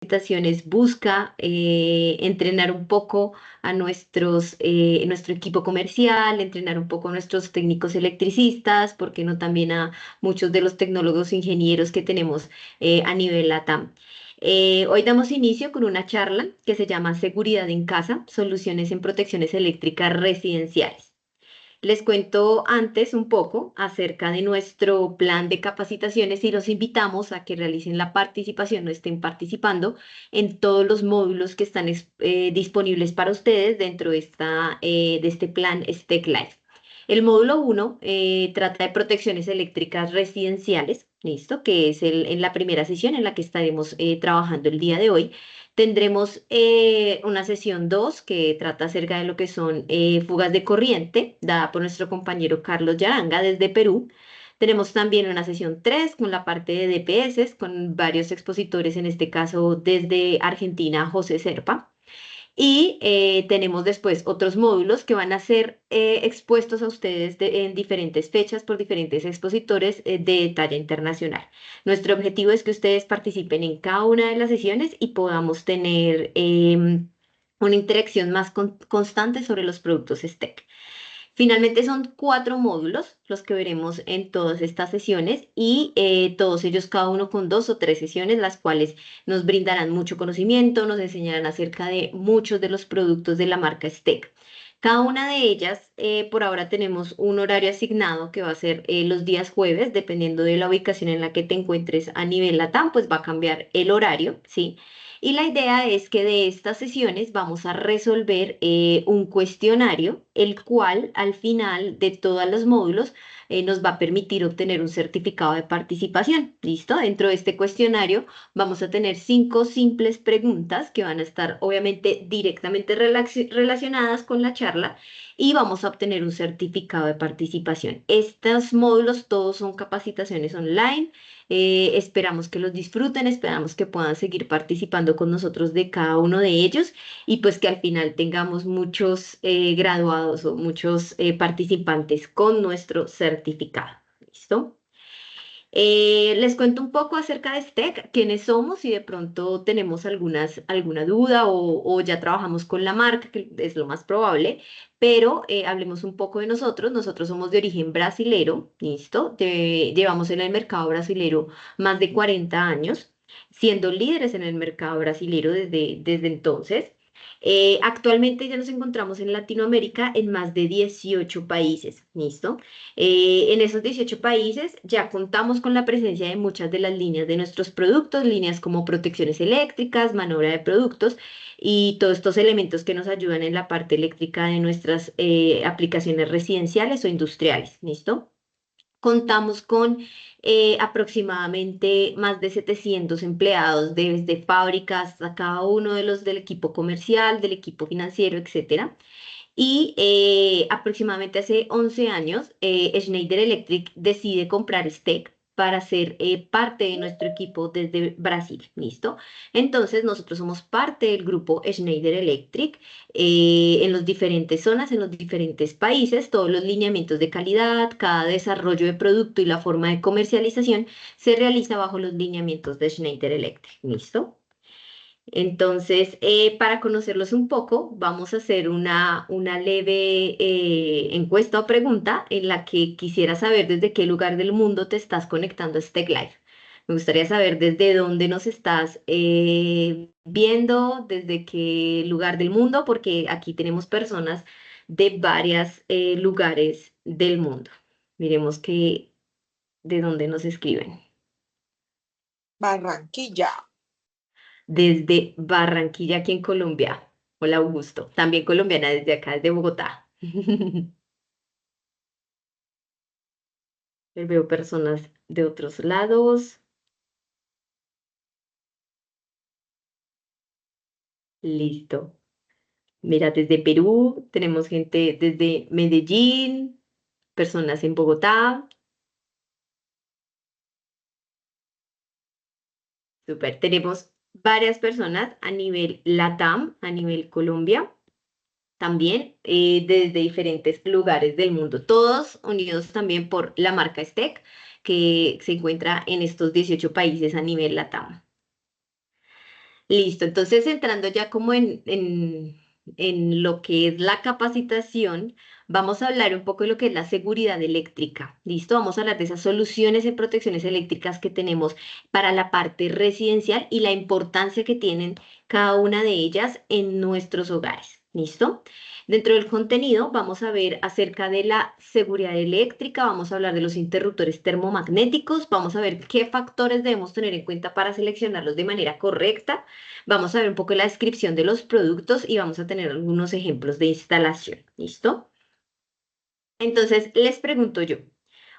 capacitaciones busca entrenar un poco a nuestro equipo comercial, entrenar un poco a nuestros técnicos electricistas, porque no también a muchos de los tecnólogos e ingenieros que tenemos a nivel LATAM. Hoy damos inicio con una charla que se llama Seguridad en casa, soluciones en protecciones eléctricas residenciales. Les cuento antes un poco acerca de nuestro plan de capacitaciones y los invitamos a que realicen la participación o estén participando en todos los módulos que están disponibles para ustedes dentro de este plan STEC Life. El módulo 1 trata de protecciones eléctricas residenciales, ¿listo? Que es en la primera sesión en la que estaremos trabajando el día de hoy. Tendremos una sesión 2 que trata acerca de lo que son fugas de corriente, dada por nuestro compañero Carlos Yaranga desde Perú. Tenemos también una sesión 3 con la parte de DPS, con varios expositores, en este caso desde Argentina, José Serpa. Y tenemos después otros módulos que van a ser expuestos a ustedes en diferentes fechas por diferentes expositores de talla internacional. Nuestro objetivo es que ustedes participen en cada una de las sesiones y podamos tener una interacción más constante sobre los productos STEC. Finalmente son 4 módulos los que veremos en todas estas sesiones y todos ellos cada uno con 2 o 3 sesiones, las cuales nos brindarán mucho conocimiento, nos enseñarán acerca de muchos de los productos de la marca STEC. Cada una de ellas, por ahora tenemos un horario asignado que va a ser los días jueves, dependiendo de la ubicación en la que te encuentres a nivel LATAM, pues va a cambiar el horario, ¿sí? Y la idea es que de estas sesiones vamos a resolver un cuestionario, el cual al final de todos los módulos nos va a permitir obtener un certificado de participación. ¿Listo? Dentro de este cuestionario vamos a tener 5 simples preguntas que van a estar obviamente directamente relacionadas con la charla y vamos a obtener un certificado de participación. Estos módulos todos son capacitaciones online. Esperamos que los disfruten, esperamos que puedan seguir participando con nosotros de cada uno de ellos y pues que al final tengamos muchos graduados o muchos participantes con nuestro certificado. ¿Listo? Les cuento un poco acerca de STEC, quiénes somos y de pronto tenemos alguna duda o ya trabajamos con la marca, que es lo más probable, pero hablemos un poco de nosotros. Nosotros somos de origen brasilero, ¿listo? Llevamos en el mercado brasilero más de 40 años, siendo líderes en el mercado brasilero desde entonces. Actualmente ya nos encontramos en Latinoamérica en más de 18 países, ¿listo? En esos 18 países ya contamos con la presencia de muchas de las líneas de nuestros productos, líneas como protecciones eléctricas, maniobra de productos y todos estos elementos que nos ayudan en la parte eléctrica de nuestras aplicaciones residenciales o industriales. ¿Listo? Contamos con aproximadamente más de 700 empleados, desde fábricas hasta cada uno de los del equipo comercial, del equipo financiero, etcétera. Y aproximadamente hace 11 años, Schneider Electric decide comprar STEC para ser parte de nuestro equipo desde Brasil. ¿Listo? Entonces, nosotros somos parte del grupo Schneider Electric en las diferentes zonas, en los diferentes países. Todos los lineamientos de calidad, cada desarrollo de producto y la forma de comercialización se realiza bajo los lineamientos de Schneider Electric. ¿Listo? Entonces, para conocerlos un poco, vamos a hacer una leve encuesta o pregunta en la que quisiera saber desde qué lugar del mundo te estás conectando a Stec Live. Me gustaría saber desde dónde nos estás viendo, desde qué lugar del mundo, porque aquí tenemos personas de varios lugares del mundo. Miremos de dónde nos escriben. Barranquilla. Desde Barranquilla, aquí en Colombia. Hola, Augusto. También colombiana desde acá, desde Bogotá. Veo personas de otros lados. Listo. Mira, desde Perú tenemos gente desde Medellín, personas en Bogotá. Super. Tenemos varias personas a nivel LATAM, a nivel Colombia. También desde diferentes lugares del mundo, todos unidos también por la marca STEC, que se encuentra en estos 18 países a nivel LATAM. Listo, entonces entrando ya como en lo que es la capacitación, vamos a hablar un poco de lo que es la seguridad eléctrica. Listo, vamos a hablar de esas soluciones en protecciones eléctricas que tenemos para la parte residencial y la importancia que tienen cada una de ellas en nuestros hogares. ¿Listo? Dentro del contenido vamos a ver acerca de la seguridad eléctrica, vamos a hablar de los interruptores termomagnéticos, vamos a ver qué factores debemos tener en cuenta para seleccionarlos de manera correcta. Vamos a ver un poco la descripción de los productos y vamos a tener algunos ejemplos de instalación. ¿Listo? Entonces, les pregunto yo,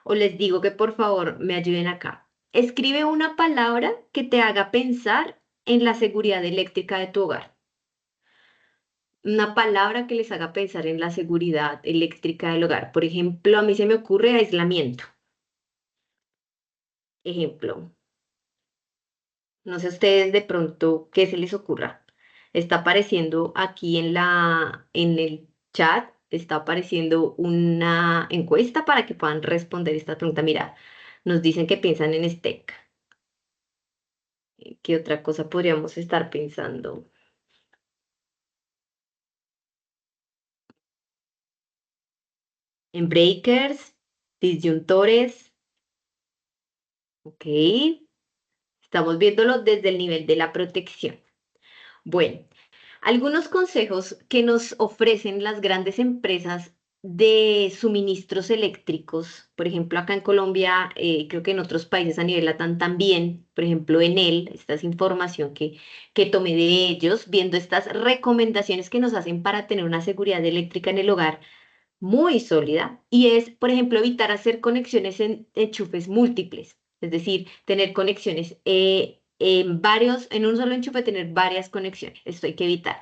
o les digo que por favor me ayuden acá. Escribe una palabra que te haga pensar en la seguridad eléctrica de tu hogar. Una palabra que les haga pensar en la seguridad eléctrica del hogar. Por ejemplo, a mí se me ocurre aislamiento. Ejemplo, no sé a ustedes de pronto qué se les ocurra. Está apareciendo aquí en el chat, está apareciendo una encuesta para que puedan responder esta pregunta. Mira, nos dicen que piensan en STEC. ¿Qué otra cosa podríamos estar pensando? En breakers, disyuntores, ok. Estamos viéndolo desde el nivel de la protección. Bueno, algunos consejos que nos ofrecen las grandes empresas de suministros eléctricos, por ejemplo, acá en Colombia, creo que en otros países a nivel LATAM también, por ejemplo, Enel, esta es información que tomé de ellos, viendo estas recomendaciones que nos hacen para tener una seguridad eléctrica en el hogar muy sólida, y es, por ejemplo, evitar hacer conexiones en enchufes múltiples, es decir, tener conexiones en varios, en un solo enchufe, tener varias conexiones. Esto hay que evitar.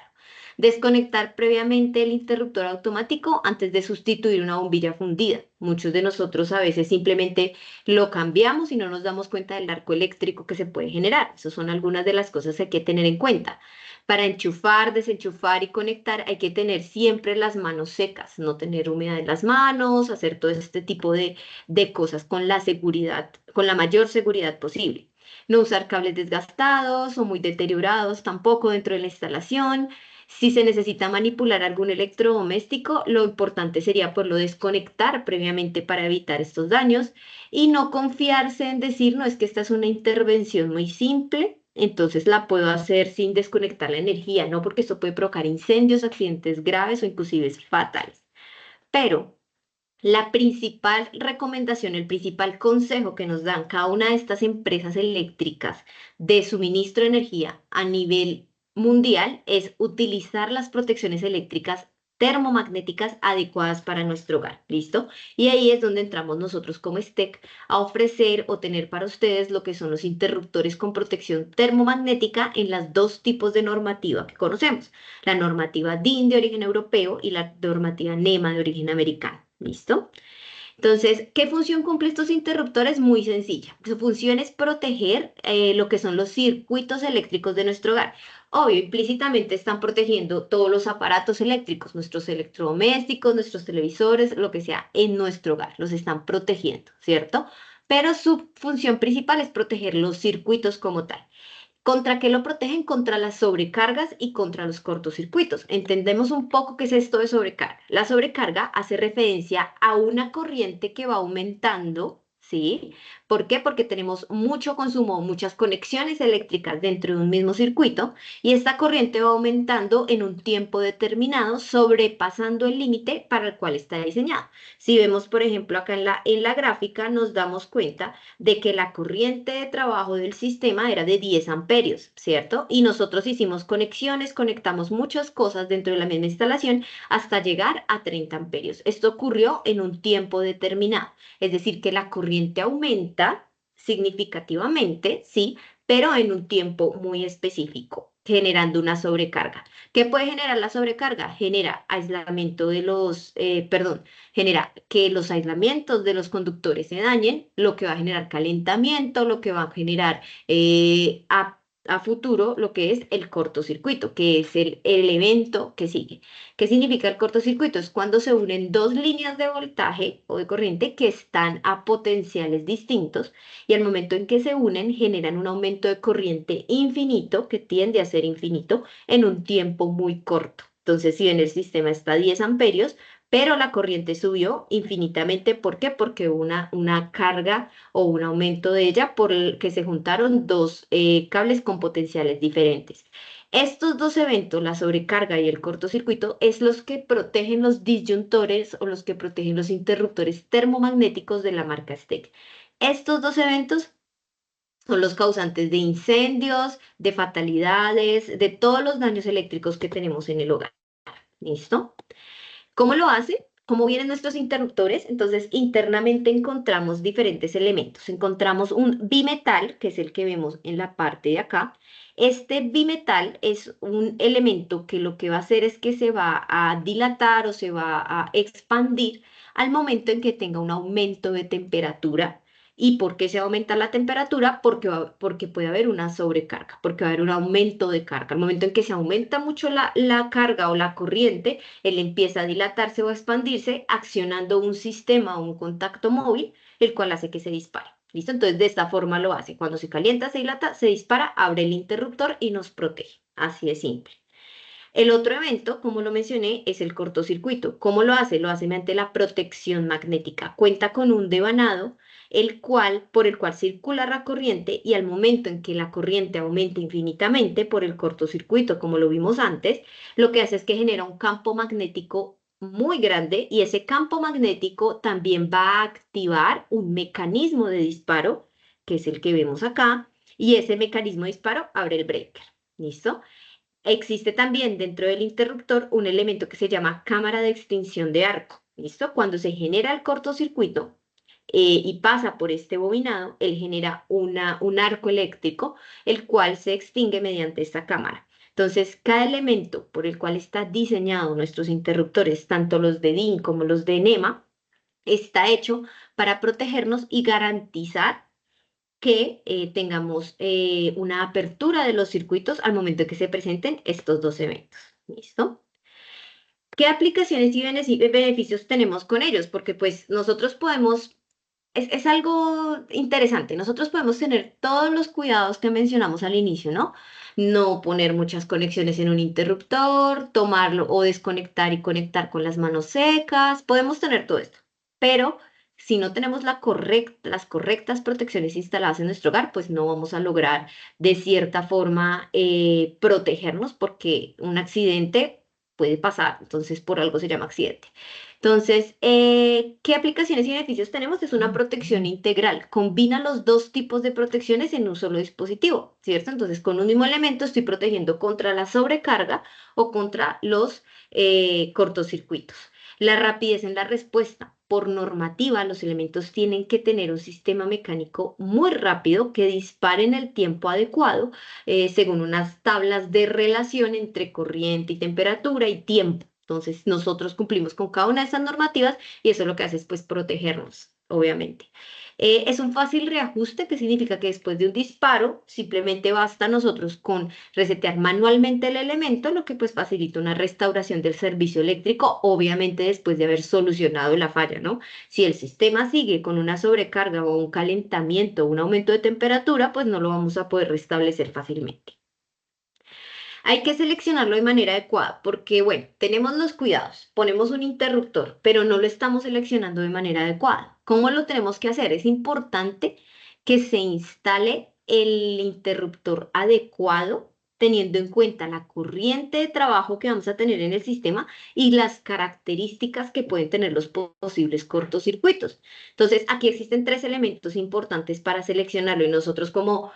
Desconectar previamente el interruptor automático antes de sustituir una bombilla fundida. Muchos de nosotros a veces simplemente lo cambiamos y no nos damos cuenta del arco eléctrico que se puede generar. Esas son algunas de las cosas que hay que tener en cuenta. Para enchufar, desenchufar y conectar hay que tener siempre las manos secas, no tener humedad en las manos, hacer todo este tipo de cosas con la seguridad, con la mayor seguridad posible. No usar cables desgastados o muy deteriorados tampoco dentro de la instalación. Si se necesita manipular algún electrodoméstico, lo importante sería poderlo desconectar previamente para evitar estos daños y no confiarse en decir, no, es que esta es una intervención muy simple, entonces la puedo hacer sin desconectar la energía, no, porque esto puede provocar incendios, accidentes graves o inclusive fatales. Pero la principal recomendación, el principal consejo que nos dan cada una de estas empresas eléctricas de suministro de energía a nivel mundial es utilizar las protecciones eléctricas termomagnéticas adecuadas para nuestro hogar. ¿Listo? Y ahí es donde entramos nosotros como STEC a ofrecer o tener para ustedes lo que son los interruptores con protección termomagnética en las dos tipos de normativa que conocemos, la normativa DIN de origen europeo y la normativa NEMA de origen americano. ¿Listo? Entonces, ¿qué función cumple estos interruptores? Muy sencilla. Su función es proteger lo que son los circuitos eléctricos de nuestro hogar. Obvio, implícitamente están protegiendo todos los aparatos eléctricos, nuestros electrodomésticos, nuestros televisores, lo que sea, en nuestro hogar. Los están protegiendo, ¿cierto? Pero su función principal es proteger los circuitos como tal. ¿Contra qué lo protegen? Contra las sobrecargas y contra los cortocircuitos. Entendemos un poco qué es esto de sobrecarga. La sobrecarga hace referencia a una corriente que va aumentando, ¿sí? ¿Por qué? Porque tenemos mucho consumo, muchas conexiones eléctricas dentro de un mismo circuito y esta corriente va aumentando en un tiempo determinado, sobrepasando el límite para el cual está diseñado. Si vemos, por ejemplo, acá en la gráfica, nos damos cuenta de que la corriente de trabajo del sistema era de 10 amperios, ¿cierto? Y nosotros hicimos conexiones, conectamos muchas cosas dentro de la misma instalación hasta llegar a 30 amperios. Esto ocurrió en un tiempo determinado, es decir, que la corriente aumenta significativamente, sí, pero en un tiempo muy específico, generando una sobrecarga. ¿Qué puede generar la sobrecarga? Genera aislamiento de genera que los aislamientos de los conductores se dañen, lo que va a generar calentamiento, lo que va a generar a futuro lo que es el cortocircuito, que es el evento que sigue. ¿Qué significa el cortocircuito? Es cuando se unen dos líneas de voltaje o de corriente que están a potenciales distintos y al momento en que se unen generan un aumento de corriente infinito, que tiende a ser infinito, en un tiempo muy corto. Entonces, si bien el sistema está a 10 amperios, pero la corriente subió infinitamente. ¿Por qué? Porque hubo una carga o un aumento de ella por el que se juntaron dos cables con potenciales diferentes. Estos dos eventos, la sobrecarga y el cortocircuito, es los que protegen los disyuntores o los que protegen los interruptores termomagnéticos de la marca STEC. Estos dos eventos son los causantes de incendios, de fatalidades, de todos los daños eléctricos que tenemos en el hogar. ¿Listo? ¿Cómo lo hace? ¿Cómo vienen nuestros interruptores? Entonces, internamente encontramos diferentes elementos. Encontramos un bimetal, que es el que vemos en la parte de acá. Este bimetal es un elemento que lo que va a hacer es que se va a dilatar o se va a expandir al momento en que tenga un aumento de temperatura. ¿Y por qué se aumenta la temperatura? Porque puede haber una sobrecarga, porque va a haber un aumento de carga. Al momento en que se aumenta mucho la carga o la corriente, él empieza a dilatarse o a expandirse, accionando un sistema o un contacto móvil, el cual hace que se dispare. ¿Listo? Entonces, de esta forma lo hace. Cuando se calienta, se dilata, se dispara, abre el interruptor y nos protege. Así de simple. El otro evento, como lo mencioné, es el cortocircuito. ¿Cómo lo hace? Lo hace mediante la protección magnética. Cuenta con un devanado, por el cual circula la corriente y al momento en que la corriente aumenta infinitamente por el cortocircuito, como lo vimos antes, lo que hace es que genera un campo magnético muy grande y ese campo magnético también va a activar un mecanismo de disparo, que es el que vemos acá, y ese mecanismo de disparo abre el breaker. ¿Listo? Existe también dentro del interruptor un elemento que se llama cámara de extinción de arco. ¿Listo? Cuando se genera el cortocircuito y pasa por este bobinado, él genera un arco eléctrico, el cual se extingue mediante esta cámara. Entonces, cada elemento por el cual está diseñado nuestros interruptores, tanto los de DIN como los de NEMA, está hecho para protegernos y garantizar que tengamos una apertura de los circuitos al momento en que se presenten estos dos eventos. ¿Listo? ¿Qué aplicaciones y beneficios tenemos con ellos? Porque pues nosotros podemos, es algo interesante, nosotros podemos tener todos los cuidados que mencionamos al inicio, ¿no? No poner muchas conexiones en un interruptor, tomarlo o desconectar y conectar con las manos secas, podemos tener todo esto, pero si no tenemos las correctas protecciones instaladas en nuestro hogar, pues no vamos a lograr de cierta forma protegernos porque un accidente puede pasar, entonces por algo se llama accidente. Entonces, ¿qué aplicaciones y beneficios tenemos? Es una protección integral. Combina los dos tipos de protecciones en un solo dispositivo, ¿cierto? Entonces, con un mismo elemento estoy protegiendo contra la sobrecarga o contra los cortocircuitos. La rapidez en la respuesta. Por normativa, los elementos tienen que tener un sistema mecánico muy rápido que dispare en el tiempo adecuado, según unas tablas de relación entre corriente y temperatura y tiempo. Entonces, nosotros cumplimos con cada una de esas normativas y eso lo que hace es pues protegernos, obviamente. Es un fácil reajuste, que significa que después de un disparo simplemente basta nosotros con resetear manualmente el elemento, lo que pues facilita una restauración del servicio eléctrico, obviamente después de haber solucionado la falla, ¿no? Si el sistema sigue con una sobrecarga o un calentamiento o un aumento de temperatura, pues no lo vamos a poder restablecer fácilmente. Hay que seleccionarlo de manera adecuada porque, bueno, tenemos los cuidados, ponemos un interruptor, pero no lo estamos seleccionando de manera adecuada. ¿Cómo lo tenemos que hacer? Es importante que se instale el interruptor adecuado, teniendo en cuenta la corriente de trabajo que vamos a tener en el sistema y las características que pueden tener los posibles cortocircuitos. Entonces, aquí existen tres elementos importantes para seleccionarlo y nosotros como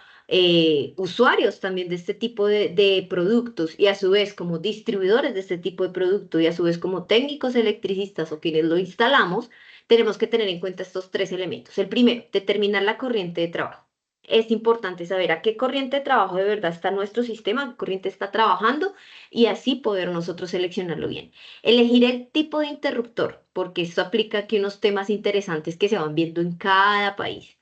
usuarios también de este tipo de productos y a su vez como distribuidores de este tipo de producto y a su vez como técnicos electricistas o quienes lo instalamos, tenemos que tener en cuenta estos tres elementos. El primero, determinar la corriente de trabajo. Es importante saber a qué corriente de trabajo de verdad está nuestro sistema, qué corriente está trabajando y así poder nosotros seleccionarlo bien. Elegir el tipo de interruptor, porque esto aplica aquí unos temas interesantes que se van viendo en cada país.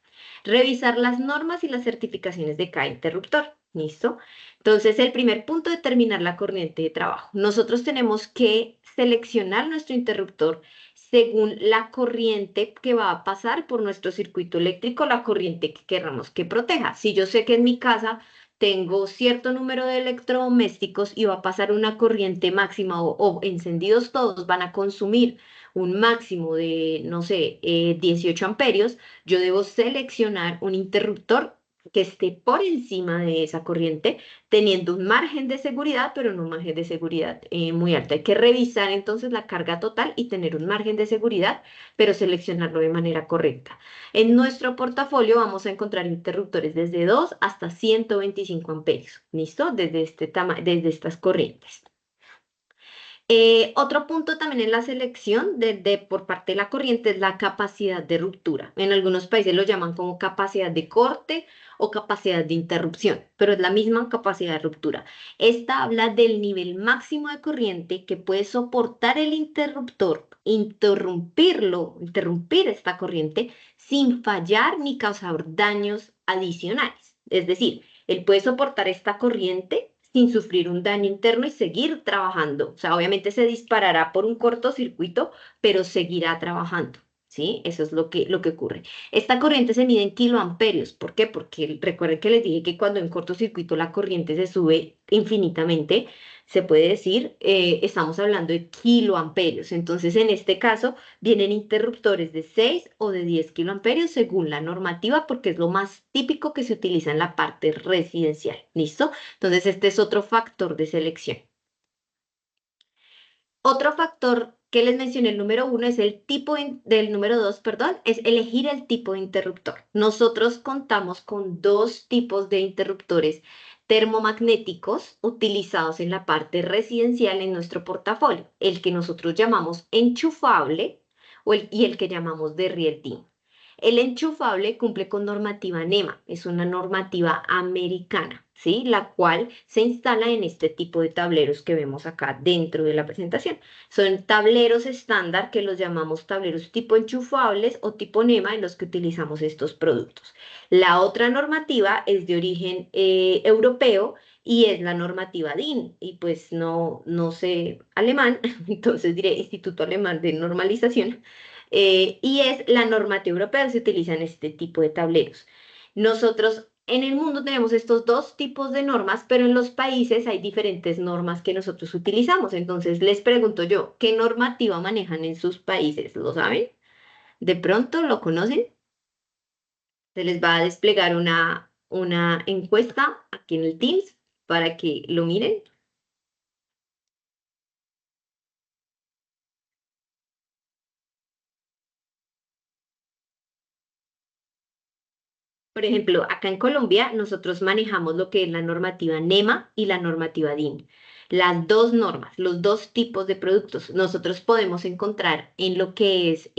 Revisar las normas y las certificaciones de cada interruptor. ¿Listo? Entonces, el primer punto, determinar la corriente de trabajo. Nosotros tenemos que seleccionar nuestro interruptor según la corriente que va a pasar por nuestro circuito eléctrico, la corriente que queramos que proteja. Si yo sé que en mi casa tengo cierto número de electrodomésticos y va a pasar una corriente máxima o encendidos todos van a consumir un máximo de, no sé, 18 amperios, yo debo seleccionar un interruptor que esté por encima de esa corriente, teniendo un margen de seguridad, pero no un margen de seguridad muy alto. Hay que revisar entonces la carga total y tener un margen de seguridad, pero seleccionarlo de manera correcta. En nuestro portafolio vamos a encontrar interruptores desde 2 hasta 125 amperios, ¿listo? Desde estas corrientes. Otro punto también en la selección por parte de la corriente es la capacidad de ruptura. En algunos países lo llaman como capacidad de corte o capacidad de interrupción, pero es la misma capacidad de ruptura. Esta habla del nivel máximo de corriente que puede soportar el interruptor, interrumpir esta corriente sin fallar ni causar daños adicionales. Es decir, él puede soportar esta corriente sin sufrir un daño interno y seguir trabajando. O sea, obviamente se disparará por un cortocircuito, pero seguirá trabajando. ¿Sí? Eso es lo que ocurre. Esta corriente se mide en kiloamperios. ¿Por qué? Porque recuerden que les dije que cuando en cortocircuito la corriente se sube infinitamente, se puede decir, estamos hablando de kiloamperios. Entonces, en este caso, vienen interruptores de 6 o de 10 kiloamperios según la normativa, porque es lo más típico que se utiliza en la parte residencial. ¿Listo? Entonces, este es otro factor de selección. Otro factor que les mencioné, el número uno, es el tipo del número dos, perdón, es elegir el tipo de interruptor. Nosotros contamos con dos tipos de interruptores termomagnéticos utilizados en la parte residencial en nuestro portafolio, el que nosotros llamamos enchufable y el que llamamos de riel. El enchufable cumple con normativa NEMA, es una normativa americana, ¿sí? La cual se instala en este tipo de tableros que vemos acá dentro de la presentación. Son tableros estándar que los llamamos tableros tipo enchufables o tipo NEMA en los que utilizamos estos productos. La otra normativa es de origen europeo y es la normativa DIN, y pues no sé alemán, entonces diré Instituto Alemán de Normalización, y es la normativa europea, se utiliza en este tipo de tableros. Nosotros en el mundo tenemos estos dos tipos de normas, pero en los países hay diferentes normas que nosotros utilizamos. Entonces les pregunto yo, ¿qué normativa manejan en sus países? ¿Lo saben? ¿De pronto lo conocen? Se les va a desplegar una encuesta aquí en el Teams para que lo miren. Por ejemplo, acá en Colombia nosotros manejamos lo que es la normativa NEMA y la normativa DIN. Las dos normas, los dos tipos de productos, nosotros podemos encontrar en lo que es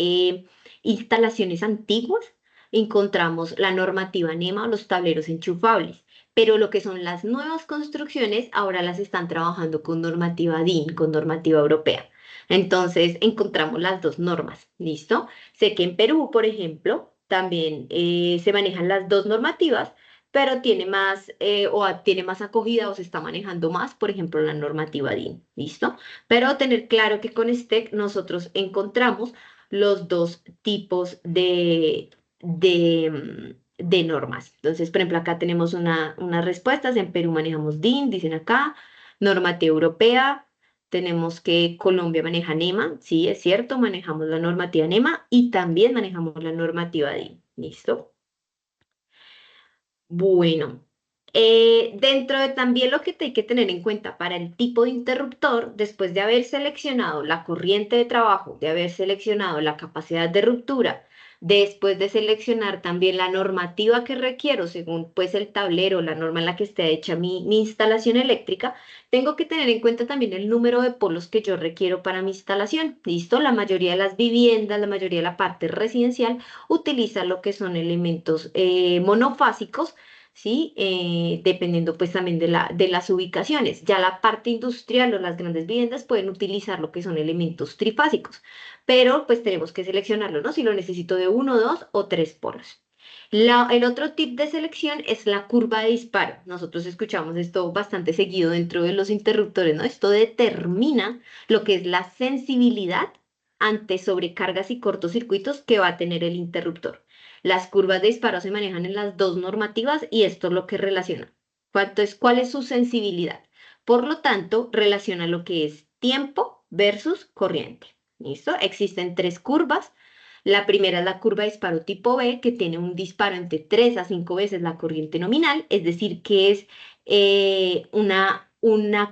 instalaciones antiguas, encontramos la normativa NEMA o los tableros enchufables, pero lo que son las nuevas construcciones ahora las están trabajando con normativa DIN, con normativa europea. Entonces encontramos las dos normas, ¿listo? Sé que en Perú, por ejemplo, también se manejan las dos normativas, pero tiene más acogida o se está manejando más, por ejemplo, la normativa DIN, ¿listo? Pero tener claro que con STEC nosotros encontramos los dos tipos de normas. Entonces, por ejemplo, acá tenemos unas respuestas, en Perú manejamos DIN, dicen acá, normativa europea. Tenemos que Colombia maneja NEMA, sí, es cierto, manejamos la normativa NEMA y también manejamos la normativa DIN. ¿Listo? Bueno, dentro de también lo que hay que tener en cuenta para el tipo de interruptor, después de haber seleccionado la corriente de trabajo, de haber seleccionado la capacidad de ruptura, después de seleccionar también la normativa que requiero según pues el tablero, la norma en la que esté hecha mi instalación eléctrica, tengo que tener en cuenta también el número de polos que yo requiero para mi instalación. ¿Listo? La mayoría de las viviendas, la mayoría de la parte residencial utiliza lo que son elementos monofásicos, ¿sí? Dependiendo pues también de las ubicaciones. Ya la parte industrial o las grandes viviendas pueden utilizar lo que son elementos trifásicos, pero pues tenemos que seleccionarlo, ¿no? Si lo necesito de uno, dos o tres polos. El otro tip de selección es la curva de disparo. Nosotros escuchamos esto bastante seguido dentro de los interruptores, ¿no? Esto determina lo que es la sensibilidad ante sobrecargas y cortocircuitos que va a tener el interruptor. Las curvas de disparo se manejan en las dos normativas y esto es lo que relaciona. ¿Cuál es su sensibilidad? Por lo tanto, relaciona lo que es tiempo versus corriente. ¿Listo? Existen tres curvas. La primera es la curva de disparo tipo B, que tiene un disparo entre 3 a 5 veces la corriente nominal, es decir, que es una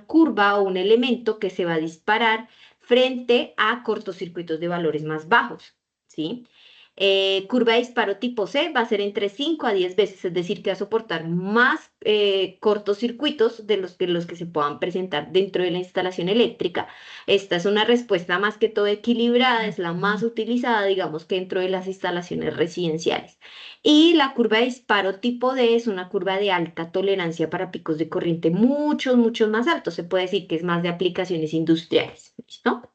curva o un elemento que se va a disparar frente a cortocircuitos de valores más bajos, ¿sí? Curva de disparo tipo C va a ser entre 5 a 10 veces, es decir, que va a soportar más cortocircuitos de los que se puedan presentar dentro de la instalación eléctrica. Esta es una respuesta más que todo equilibrada, es la más utilizada, digamos, que dentro de las instalaciones residenciales. Y la curva de disparo tipo D es una curva de alta tolerancia para picos de corriente muchos, muchos más altos. Se puede decir que es más de aplicaciones industriales. ¿Listo?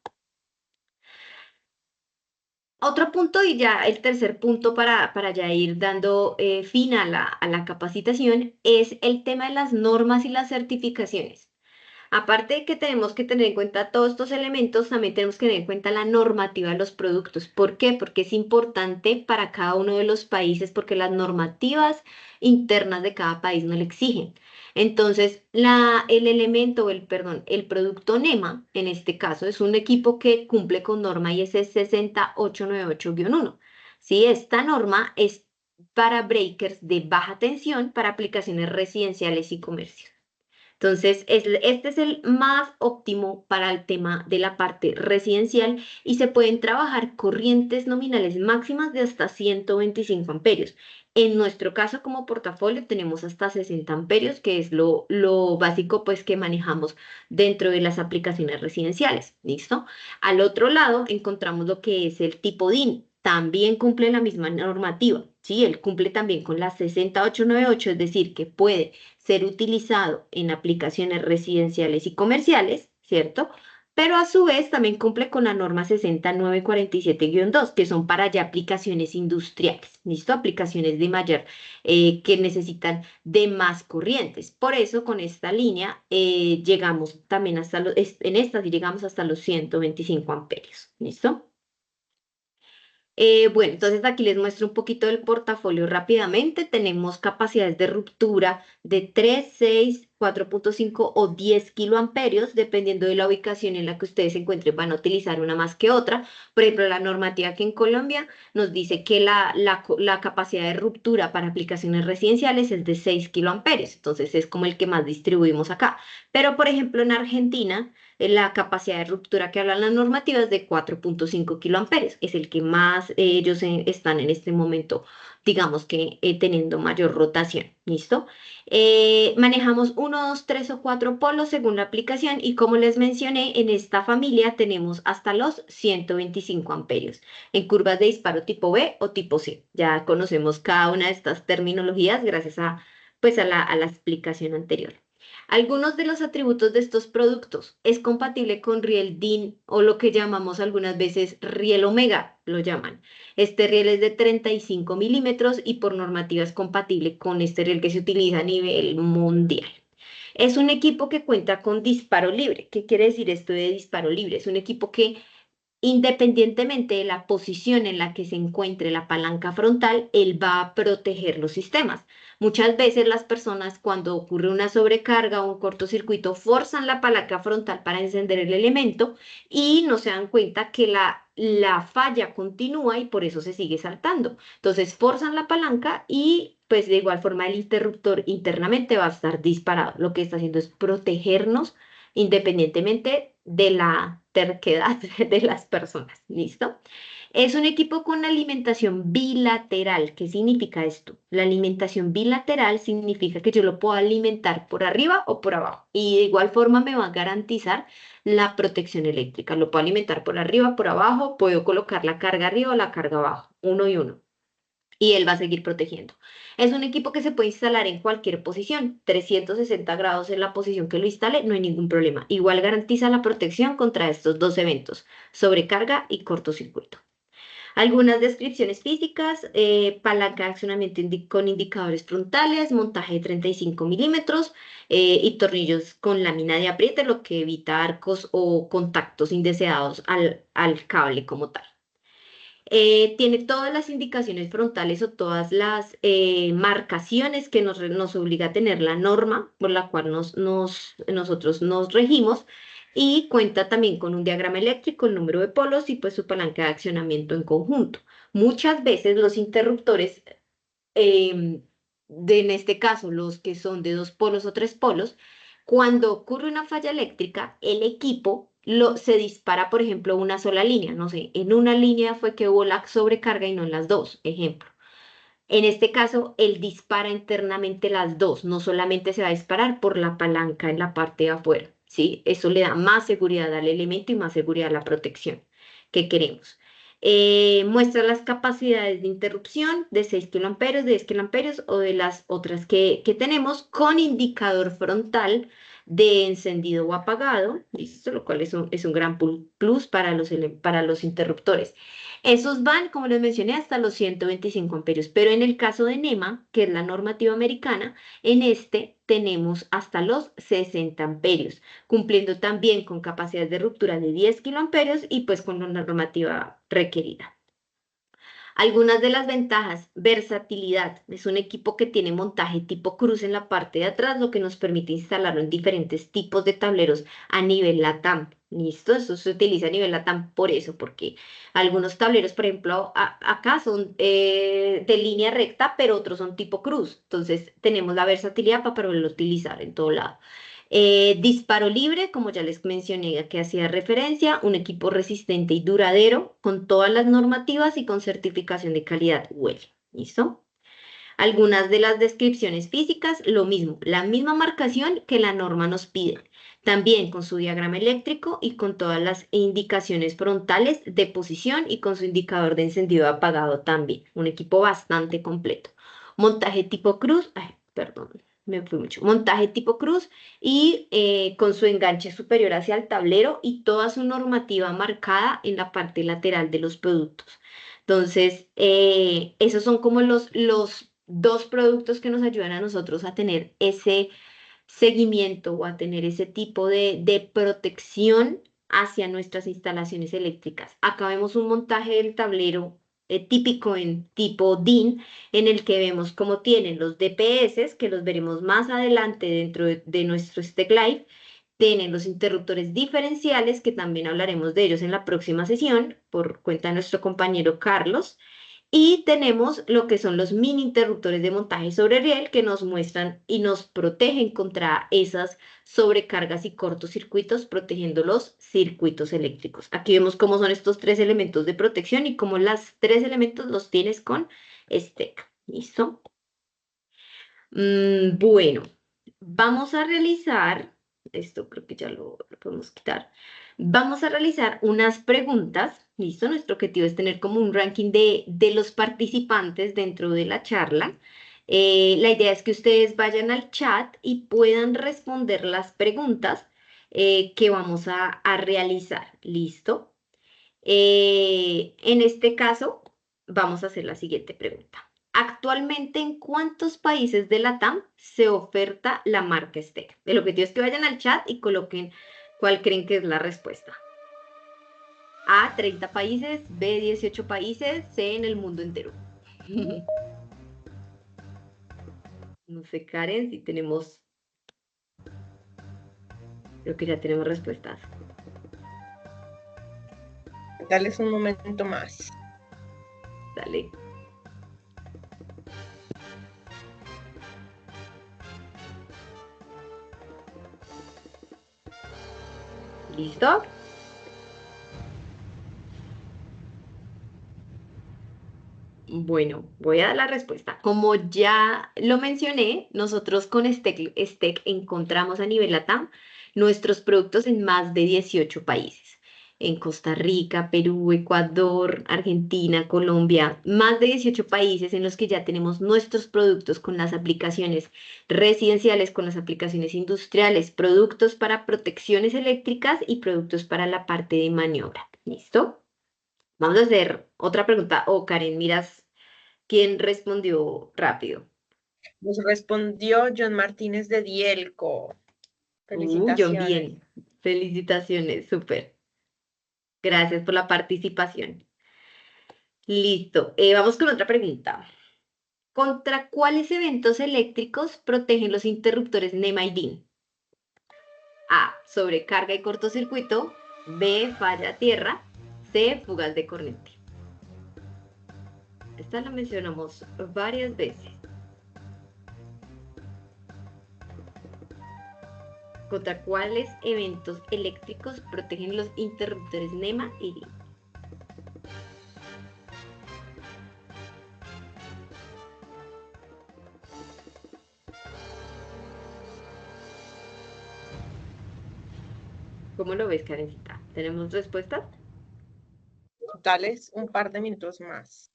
Otro punto y ya el tercer punto para ya ir dando fin a la capacitación es el tema de las normas y las certificaciones. Aparte de que tenemos que tener en cuenta todos estos elementos, también tenemos que tener en cuenta la normativa de los productos. ¿Por qué? Porque es importante para cada uno de los países, porque las normativas internas de cada país no le exigen. Entonces, el elemento, perdón, el producto NEMA, en este caso, es un equipo que cumple con norma IS 60898-1. ¿Sí? Esta norma es para breakers de baja tensión para aplicaciones residenciales y comercio. Entonces, este es el más óptimo para el tema de la parte residencial y se pueden trabajar corrientes nominales máximas de hasta 125 amperios. En nuestro caso, como portafolio, tenemos hasta 60 amperios, que es lo básico pues que manejamos dentro de las aplicaciones residenciales. ¿Listo? Al otro lado encontramos lo que es el tipo DIN. También cumple la misma normativa. Sí, él cumple también con la 60898, es decir, que puede ser utilizado en aplicaciones residenciales y comerciales, ¿cierto? Pero a su vez también cumple con la norma 60947-2, que son para ya aplicaciones industriales, ¿listo? Aplicaciones de mayor, que necesitan de más corrientes. Por eso con esta línea llegamos también en esta sí llegamos hasta los 125 amperios, ¿listo? Bueno, entonces aquí les muestro un poquito del portafolio rápidamente. Tenemos capacidades de ruptura de 3, 6, 4,5 o 10 kiloamperios, dependiendo de la ubicación en la que ustedes se encuentren, van a utilizar una más que otra. Por ejemplo, la normativa aquí en Colombia nos dice que la capacidad de ruptura para aplicaciones residenciales es de 6 kiloamperios, entonces es como el que más distribuimos acá. Pero, por ejemplo, en Argentina la capacidad de ruptura que hablan las normativas de 4,5 kiloamperios. Es el que más ellos están en este momento, digamos que teniendo mayor rotación. ¿Listo? Manejamos uno, dos, tres o cuatro polos según la aplicación y como les mencioné, en esta familia tenemos hasta los 125 amperios en curvas de disparo tipo B o tipo C. Ya conocemos cada una de estas terminologías gracias pues a la explicación anterior. Algunos de los atributos de estos productos es compatible con riel DIN o lo que llamamos algunas veces riel omega, lo llaman. Este riel es de 35 milímetros y por normativa es compatible con este riel que se utiliza a nivel mundial. Es un equipo que cuenta con disparo libre. ¿Qué quiere decir esto de disparo libre? Es un equipo que independientemente de la posición en la que se encuentre la palanca frontal, él va a proteger los sistemas. Muchas veces las personas cuando ocurre una sobrecarga o un cortocircuito forzan la palanca frontal para encender el elemento y no se dan cuenta que la falla continúa y por eso se sigue saltando. Entonces forzan la palanca y pues de igual forma el interruptor internamente va a estar disparado. Lo que está haciendo es protegernos independientemente de la terquedad de las personas. ¿Listo? Es un equipo con alimentación bilateral. ¿Qué significa esto? La alimentación bilateral significa que yo lo puedo alimentar por arriba o por abajo. Y de igual forma me va a garantizar la protección eléctrica. Lo puedo alimentar por arriba, por abajo, puedo colocar la carga arriba o la carga abajo, uno y uno y él va a seguir protegiendo. Es un equipo que se puede instalar en cualquier posición, 360 grados en la posición que lo instale, no hay ningún problema. Igual garantiza la protección contra estos dos eventos, sobrecarga y cortocircuito. Algunas descripciones físicas, palanca de accionamiento con indicadores frontales, montaje de 35 milímetros y tornillos con lámina de apriete, lo que evita arcos o contactos indeseados al cable como tal. Tiene todas las indicaciones frontales o todas las marcaciones que nos obliga a tener la norma por la cual nosotros nos regimos y cuenta también con un diagrama eléctrico, el número de polos y pues su palanca de accionamiento en conjunto. Muchas veces los interruptores en este caso los que son de 2 polos o 3 polos, cuando ocurre una falla eléctrica, el equipo se dispara, por ejemplo, una sola línea. No sé, en una línea fue que hubo la sobrecarga y no en las dos, ejemplo. En este caso, él dispara internamente las dos, no solamente se va a disparar por la palanca en la parte de afuera, ¿sí? Eso le da más seguridad al elemento y más seguridad a la protección que queremos. Muestra las capacidades de interrupción de 6 kiloamperios, de 10 kiloamperios o de las otras que tenemos con indicador frontal de encendido o apagado, ¿listo? Lo cual es un gran plus para los interruptores. Esos van, como les mencioné, hasta los 125 amperios, pero en el caso de NEMA, que es la normativa americana, en este tenemos hasta los 60 amperios, cumpliendo también con capacidad de ruptura de 10 kiloamperios y pues con la normativa requerida. Algunas de las ventajas, versatilidad. Es un equipo que tiene montaje tipo cruz en la parte de atrás, lo que nos permite instalarlo en diferentes tipos de tableros a nivel LATAM. ¿Listo? Eso se utiliza a nivel LATAM por eso, porque algunos tableros, por ejemplo, acá son de línea recta, pero otros son tipo cruz. Entonces, tenemos la versatilidad para poderlo utilizar en todo lado. Disparo libre, como ya les mencioné, a que hacía referencia, un equipo resistente y duradero con todas las normativas y con certificación de calidad UL. ¿Listo? Algunas de las descripciones físicas, lo mismo, la misma marcación que la norma nos pide. También con su diagrama eléctrico y con todas las indicaciones frontales de posición y con su indicador de encendido apagado también. Un equipo bastante completo. Montaje tipo cruz, ay, perdón, me fui mucho. Montaje tipo cruz y con su enganche superior hacia el tablero y toda su normativa marcada en la parte lateral de los productos. Entonces, esos son como los dos productos que nos ayudan a nosotros a tener ese seguimiento o a tener ese tipo de protección hacia nuestras instalaciones eléctricas. Acá vemos un montaje del tablero típico en tipo DIN, en el que vemos cómo tienen los DPS, que los veremos más adelante dentro de nuestro Stack Live. Tienen los interruptores diferenciales, que también hablaremos de ellos en la próxima sesión, por cuenta de nuestro compañero Carlos. Y tenemos lo que son los mini interruptores de montaje sobre riel que nos muestran y nos protegen contra esas sobrecargas y cortocircuitos, protegiendo los circuitos eléctricos. Aquí vemos cómo son estos 3 elementos de protección y cómo los 3 elementos los tienes con STEC. ¿Listo? Bueno, vamos a realizar, esto creo que ya lo podemos quitar. Vamos a realizar unas preguntas, ¿listo? Nuestro objetivo es tener como un ranking de los participantes dentro de la charla. La idea es que ustedes vayan al chat y puedan responder las preguntas que vamos a realizar, ¿listo? En este caso, vamos a hacer la siguiente pregunta. Actualmente, ¿en cuántos países de la TAM se oferta la marca STEC? El objetivo es que vayan al chat y coloquen cuál creen que es la respuesta. A, 30 países, B, 18 países, C, en el mundo entero. No sé, Karen, si tenemos... Creo que ya tenemos respuestas. Darles un momento más. Dale. ¿Listo? Bueno, voy a dar la respuesta. Como ya lo mencioné, nosotros con STEC encontramos a nivel LATAM nuestros productos en más de 18 países. En Costa Rica, Perú, Ecuador, Argentina, Colombia, más de 18 países en los que ya tenemos nuestros productos con las aplicaciones residenciales, con las aplicaciones industriales, productos para protecciones eléctricas y productos para la parte de maniobra. ¿Listo? Vamos a hacer otra pregunta. O Karen, miras quién respondió rápido. Nos respondió John Martínez de Dielco. John, Felicitaciones. bien. Felicitaciones, súper. Gracias por la participación. Listo. Vamos con otra pregunta. ¿Contra cuáles eventos eléctricos protegen los interruptores NEMA y DIN? A. Sobrecarga y cortocircuito. B. Falla a tierra. C. Fugas de corriente. Esta la mencionamos varias veces. ¿Contra cuáles eventos eléctricos protegen los interruptores NEMA y DIN? ¿Cómo lo ves, Karencita? ¿Tenemos respuestas? Dales un par de minutos más.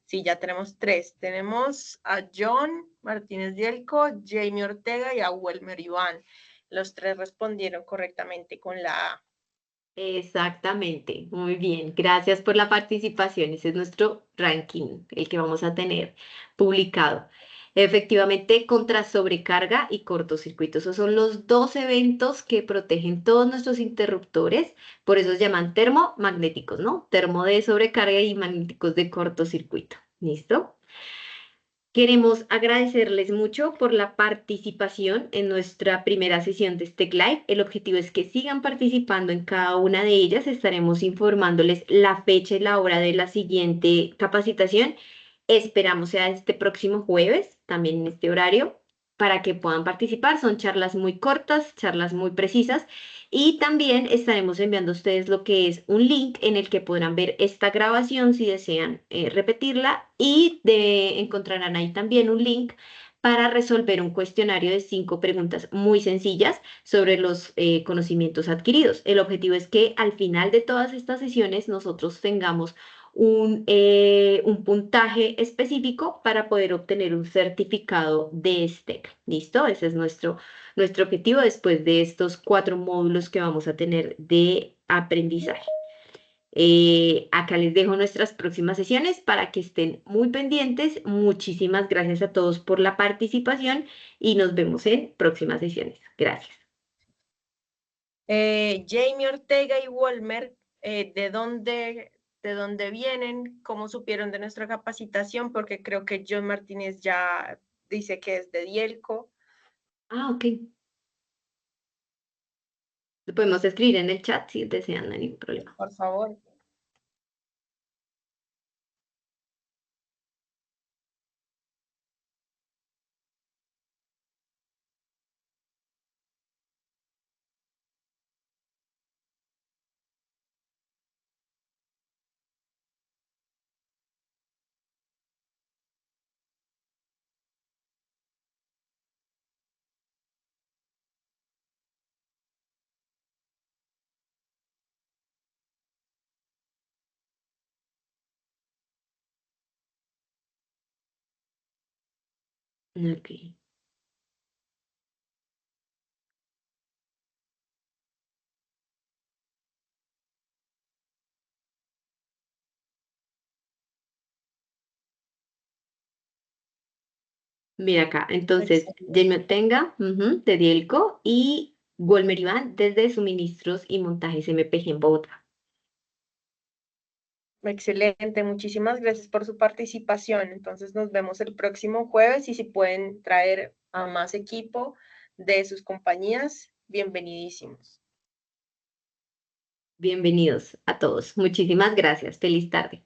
Sí, ya tenemos 3. Tenemos a John Martínez Dielco, Jamie Ortega y a Welmer Iván. Los 3 respondieron correctamente con la A. Exactamente, muy bien. Gracias por la participación. Ese es nuestro ranking, el que vamos a tener publicado. Efectivamente, contra sobrecarga y cortocircuito. Esos son los dos eventos que protegen todos nuestros interruptores. Por eso se llaman termomagnéticos, ¿no? Termo de sobrecarga y magnéticos de cortocircuito. ¿Listo? Queremos agradecerles mucho por la participación en nuestra primera sesión de STEC Live. El objetivo es que sigan participando en cada una de ellas. Estaremos informándoles la fecha y la hora de la siguiente capacitación. Esperamos sea este próximo jueves, también en este horario, para que puedan participar. Son charlas muy cortas, charlas muy precisas. Y también estaremos enviando a ustedes lo que es un link en el que podrán ver esta grabación si desean repetirla y encontrarán ahí también un link para resolver un cuestionario de 5 preguntas muy sencillas sobre los conocimientos adquiridos. El objetivo es que al final de todas estas sesiones nosotros tengamos un puntaje específico para poder obtener un certificado de STEC. ¿Listo? Ese es nuestro objetivo después de estos 4 módulos que vamos a tener de aprendizaje. Acá les dejo nuestras próximas sesiones para que estén muy pendientes. Muchísimas gracias a todos por la participación y nos vemos en próximas sesiones. Gracias. Jamie Ortega y Welmer, ¿de dónde vienen? ¿Cómo supieron de nuestra capacitación? Porque creo que John Martínez ya dice que es de Dielco. Ah, ok. Lo podemos escribir en el chat si desean, no hay ningún problema. Por favor. Ok. Mira acá, entonces, Excelente. Jamie Tenga, de Dielco, y Golmer Iván, desde Suministros y Montajes MPG en Bogotá. Excelente, muchísimas gracias por su participación. Entonces nos vemos el próximo jueves y si pueden traer a más equipo de sus compañías, bienvenidísimos. Bienvenidos a todos. Muchísimas gracias. Feliz tarde.